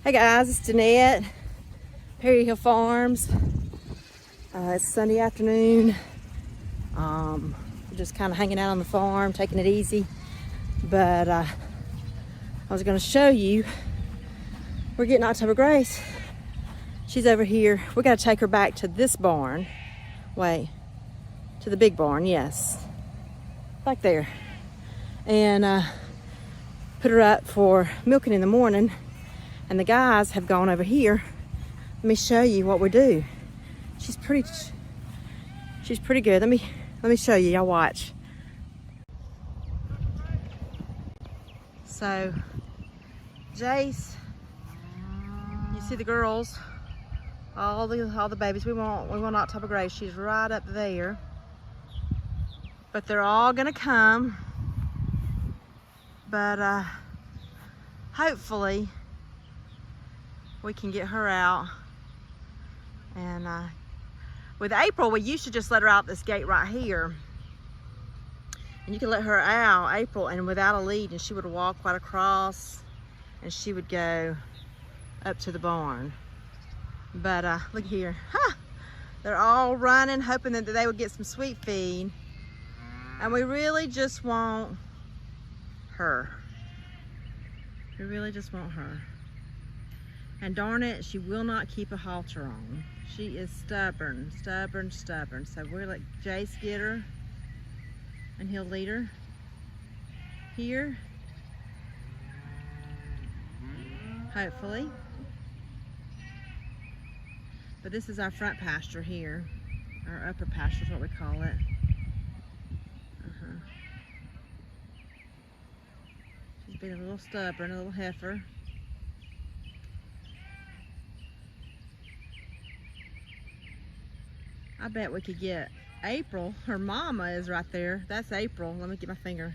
Hey guys, it's Danette, Perry Hill Farms. It's Sunday afternoon. We're just kind of hanging out on the farm, taking it easy. But I was going to show you, we're getting October Grace. She's over here. We got to take her back to this barn. Wait, to the big barn, yes. Back there. And put her up for milking in the morning. And the guys have gone over here. Let me show you what we do. She's pretty good. Let me show you. Y'all watch. So, Jace, you see the girls, all the babies. We want October Grace. She's right up there. But they're all gonna come. But hopefully we can get her out. And with April, we used to just let her out this gate right here. And you can let her out, April, and without a lead, and she would walk right across, and she would go up to the barn. But look here, they're all running, hoping that they would get some sweet feed. And we really just want her. We really just want her. And darn it, she will not keep a halter on. She is stubborn. So we'll let Jace get her, and he'll lead her here, hopefully. But this is our front pasture here. Our upper pasture is what we call it. She's being a little stubborn, a little heifer. I bet we could get April. Her mama is right there. That's April. Let me get my finger.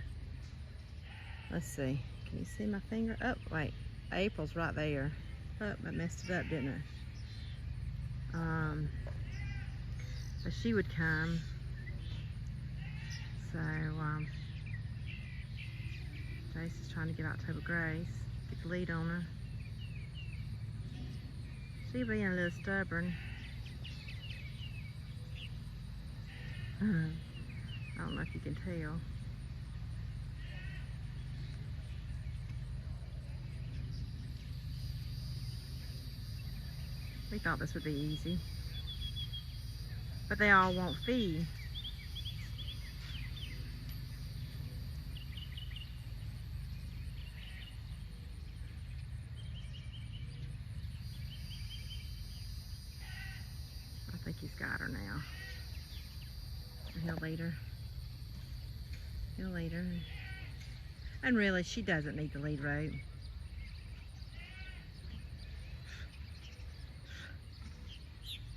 Let's see. Can you see my finger? Oh, wait. April's right there. Oh, I messed it up, didn't I? But she would come. So, Jace is trying to get October Grace. Get the lead on her. She's being a little stubborn. I don't know if you can tell. We thought this would be easy, but they all won't feed. I think he's got her now. He'll lead her. He'll lead her. And really, she doesn't need the lead rope.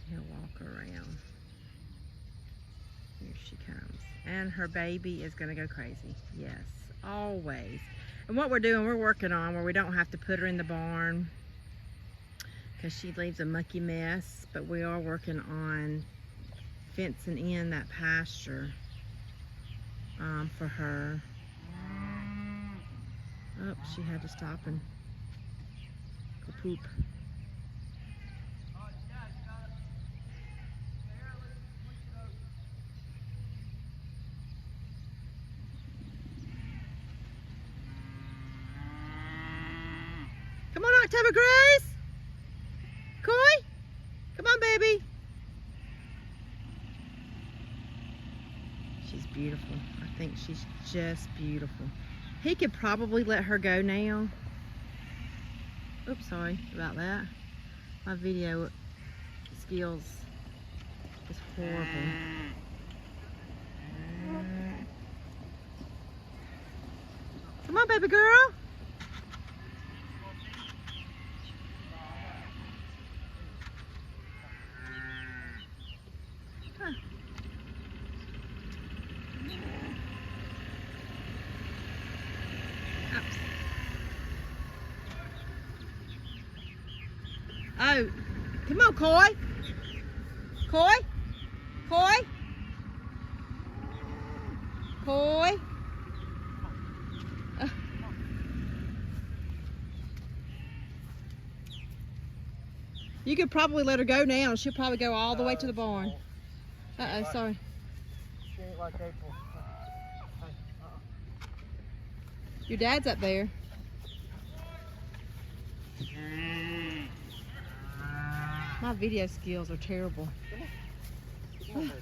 He'll walk her around. Here she comes. And her baby is going to go crazy. Yes, always. And what we're doing, we're working on where we don't have to put her in the barn because she leaves a mucky mess. But we are working on fencing in that pasture for her. Oh, she had to stop and go poop. Come on, October Grace! Coy? Come on, baby. She's beautiful. I think she's just beautiful. He could probably let her go now. Oops, sorry about that. My video skills is horrible. Come on, baby girl. Oh, come on, Coy. Coy? Coy? Coy? You could probably let her go now. She'll probably go all the way to the barn. Uh-oh, sorry. She ain't like April. Your dad's up there. My video skills are terrible. Come on, baby.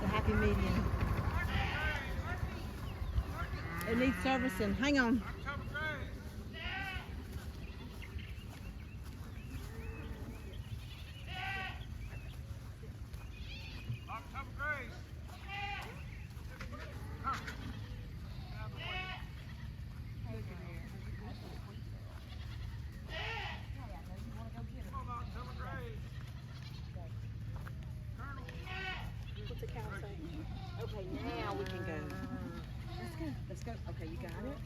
The happy medium. It needs servicing. Hang on. Okay, now we can go. Let's go. Let's go. Okay, you got it?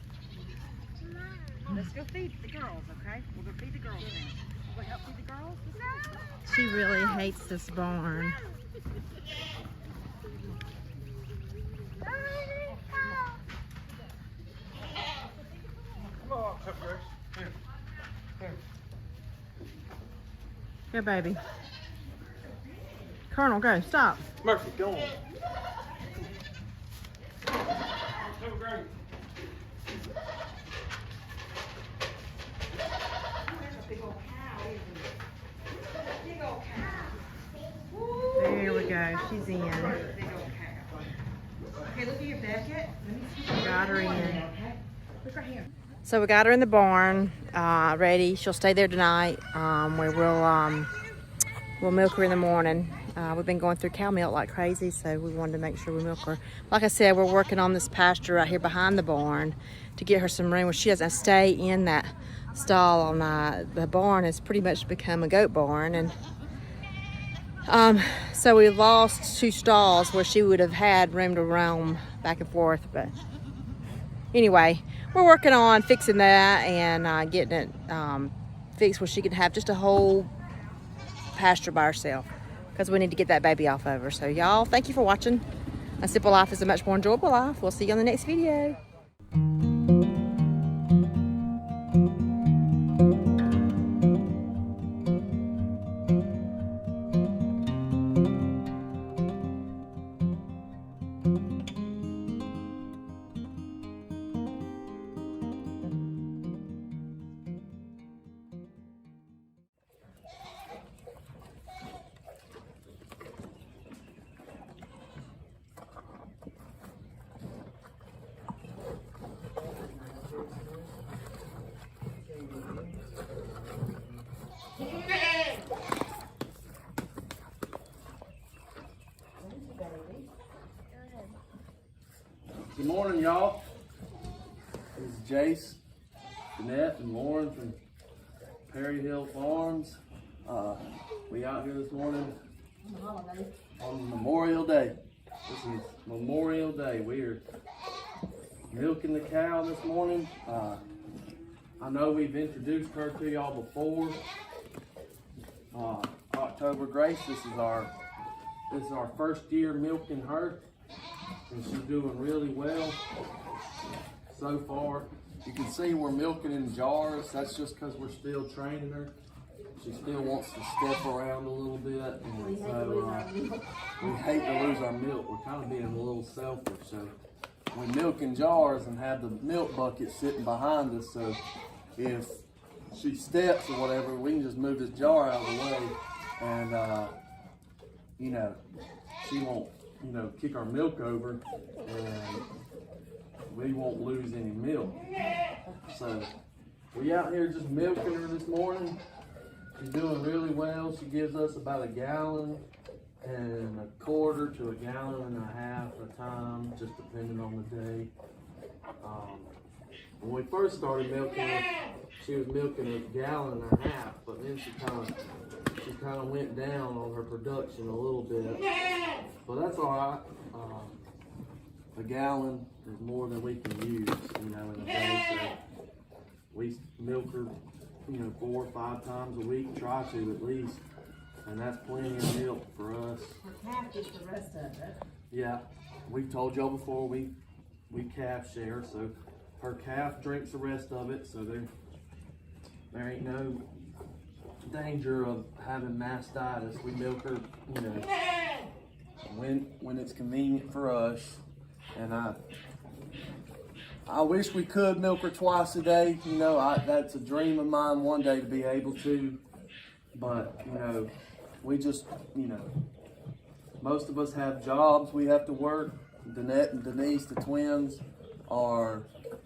Let's go feed the girls, okay? We're going to feed the girls now. Will you help feed the girls? She really hates this barn. Come on, tough Grace. Here. Here. Go, baby. Colonel, go. Stop. Murphy, go on. Tough Grace. There we go. She's in. Okay, look at your Beckett. Let me see. Got her in. Okay. Look right here. So we got her in the barn, ready. She'll stay there tonight. We'll milk her in the morning. We've been going through cow milk like crazy, so we wanted to make sure we milk her. Like I said, we're working on this pasture right here behind the barn to get her some room where she doesn't stay in that stall all night. The barn has pretty much become a goat barn, and so we lost 2 stalls where she would have had room to roam back and forth. But anyway, we're working on fixing that and getting it fixed where she can have just a whole pasture by herself, because we need to get that baby off of her. So y'all, thank you for watching. A simple life is a much more enjoyable life. We'll see you on the next video. Good morning, y'all. This is Jace, Jeanette, and Lauren from Perry Hill Farms. We out here this morning on Memorial Day. This is Memorial Day. We are milking the cow this morning. I know we've introduced her to y'all before. October Grace. This is our first year milking her, and she's doing really well so far. You can see we're milking in jars. That's just because we're still training her. She still wants to step around a little bit, and so we hate to lose our milk. We're kind of being a little selfish, so we milk in jars and have the milk bucket sitting behind us, so if she steps or whatever, we can just move this jar out of the way, and you know, she won't, you know, kick our milk over, and we won't lose any milk. So we out here just milking her this morning. She's doing really well. She gives us about 1.25 gallons to 1.5 gallons at a time, just depending on the day. When we first started milking her, she was milking 1.5 gallons, but then she kind of went down on her production a little bit. But that's all right. 1 gallon is more than we can use, you know, in a day. So We milk her, 4 or 5 times a week, try to at least. And that's plenty of milk for us. Her calf gets the rest of it. Yeah, we've told y'all before, we calf share, so her calf drinks the rest of it, so there ain't no danger of having mastitis. We milk her, when it's convenient for us. And I wish we could milk her twice a day. That's a dream of mine one day to be able to. But, we just, most of us have jobs we have to work. Danette and Denise, the twins, are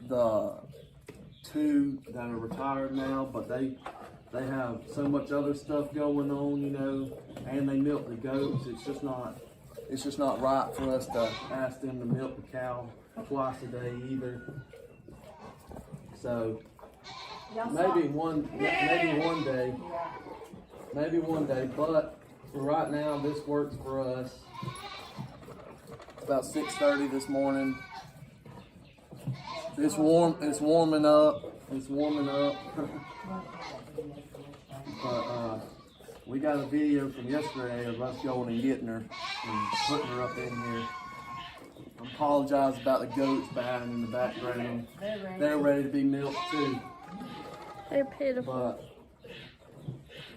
the 2 that are retired now, but they have so much other stuff going on, and they milk the goats. It's just not right for us to ask them to milk the cow twice a day either. So maybe one day, but for right now, this works for us. It's about 6:30 this morning. It's warm. It's warming up. But we got a video from yesterday of us going and getting her and putting her up in here. I apologize about the goats baaing in the background. They're ready to be milked too. They're pitiful. But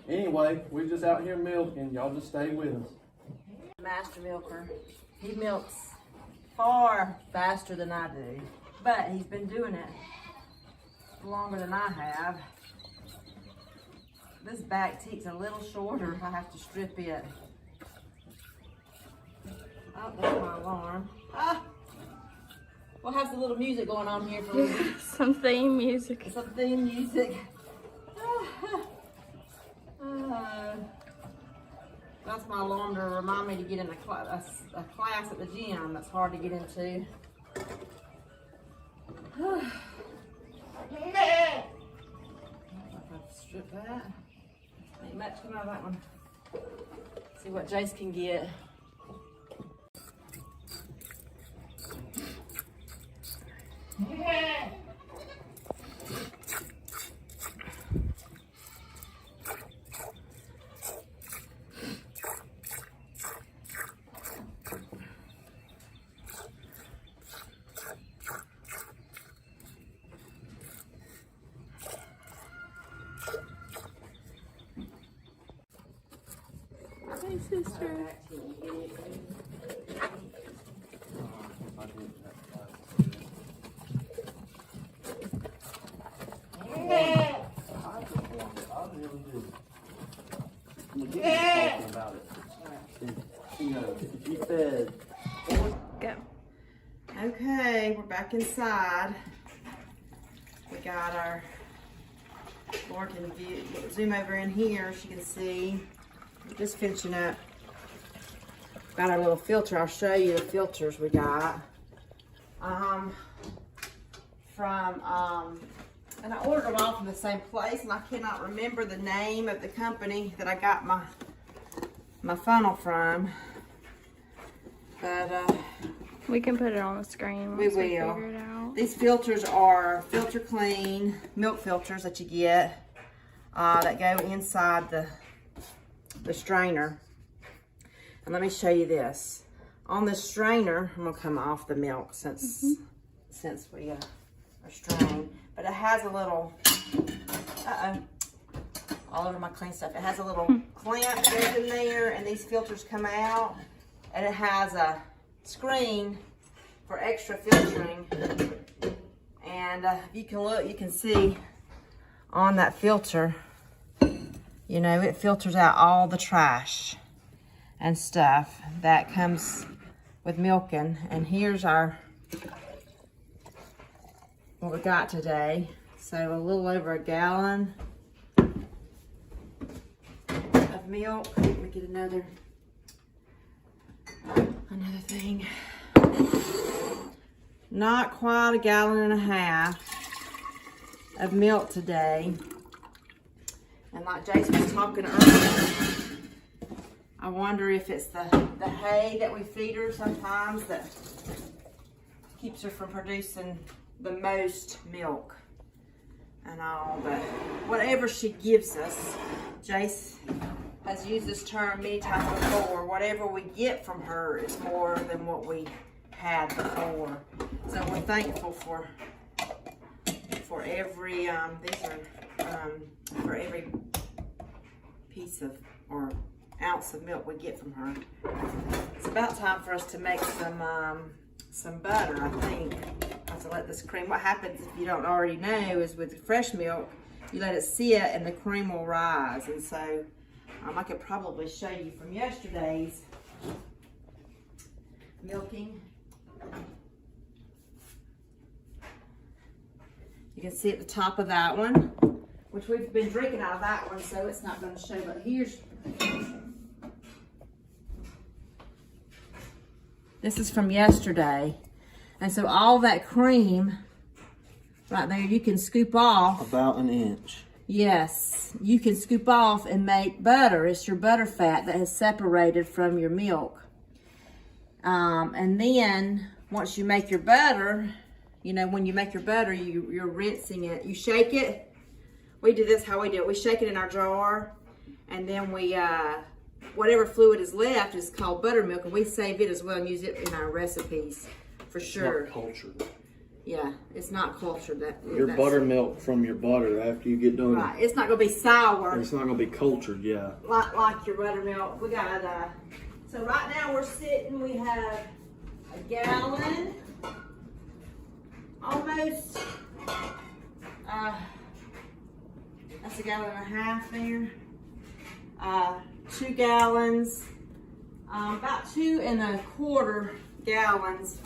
anyway, we're just out here milking. Y'all just stay with us. Master milker. He milks far faster than I do, but he's been doing it longer than I have. This back teat's a little shorter. I have to strip it. Oh, there's my alarm. We'll have some little music going on here for me. Some theme music. Some theme music. That's my alarm to remind me to get in a class at the gym that's hard to get into. I have to strip that. Ain't much coming out of that one. See what Jace can get. Hey, sister. About it. If you fed. Go. Okay, we're back inside. We got our, Laura can zoom over in here so you can see. We're just finishing up. Got our little filter. I'll show you the filters we got. And I ordered them all from the same place, and I cannot remember the name of the company that I got my funnel from. But We can put it on the screen we once we will. figure it out. These filters are Filter Clean milk filters that you get that go inside the strainer. And let me show you this. On the strainer, I'm gonna come off the milk since we are strained. But it has a little, all over my clean stuff. It has a little clamp that goes in there, and these filters come out, and it has a screen for extra filtering. And if you can look, you can see on that filter, it filters out all the trash and stuff that comes with milking. And here's what we got today. So a little over a gallon of milk. Let me get another thing. Not quite a gallon and a half of milk today. And like Jason was talking earlier, I wonder if it's the hay that we feed her sometimes that keeps her from producing the most milk. and all, but whatever she gives us, Jace has used this term many times before, whatever we get from her is more than what we had before. So we're thankful for every, for every piece of, or ounce of milk we get from her. It's about time for us to make some butter, I think. I have to let this cream, what happens if you don't already know is with the fresh milk, you let it sit and the cream will rise. And so I could probably show you from yesterday's milking. You can see at the top of that one, which we've been drinking out of that one, so it's not going to show, but here's, this is from yesterday. And so all that cream right there, you can scoop off. About an inch. Yes, you can scoop off and make butter. It's your butter fat that has separated from your milk. And then once you make your butter, you know, when you make your butter, you're rinsing it. You shake it. We do this how we do it. We shake it in our jar, and then we, whatever fluid is left is called buttermilk, and we save it as well and use it in our recipes for sure. Not cultured. Yeah, it's not cultured. Your That's- buttermilk from your butter after you get done. Right, it's not gonna be sour. It's not gonna be cultured, yeah. Like your buttermilk. We got so right now we're sitting, we have a gallon, almost, that's a gallon and a half there, 2 gallons, about 2 1/4 gallons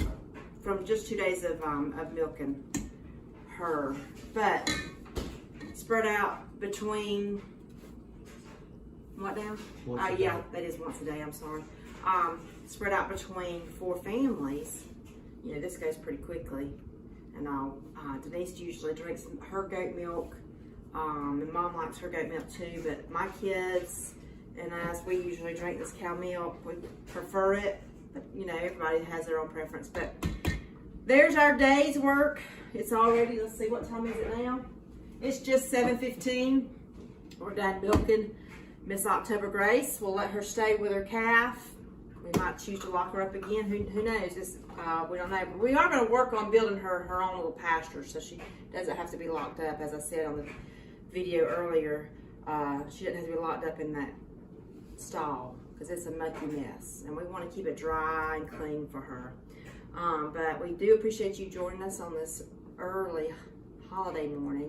from just 2 days of milking her, but spread out between, what now? Once a Yeah, day. that is once a day, I'm sorry. Spread out between 4 families. You know, this goes pretty quickly. And Denise usually drinks her goat milk. And Mom likes her goat milk too, but my kids and us, we usually drink this cow milk. We prefer it, but you know, everybody has their own preference. But there's our day's work. It's already, let's see, what time is it now? It's just 7:15. We're done milking Miss October Grace. We'll let her stay with her calf. We might choose to lock her up again. Who knows? We don't know. But we are going to work on building her own little pasture so she doesn't have to be locked up. As I said on the video earlier, she doesn't have to be locked up in that stall because it's a mucky mess. And we want to keep it dry and clean for her. But we do appreciate you joining us on this early holiday morning.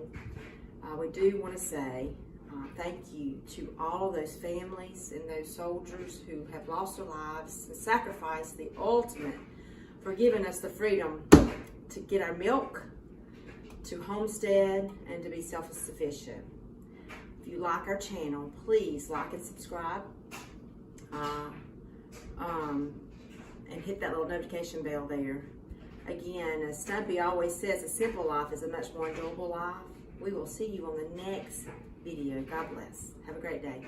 We do want to say thank you to all of those families and those soldiers who have lost their lives and sacrificed the ultimate for giving us the freedom to get our milk, to homestead, and to be self-sufficient. If you like our channel, please like and subscribe. And hit that little notification bell there. Again, as Stumpy always says, a simple life is a much more enjoyable life. We will see you on the next video. God bless. Have a great day.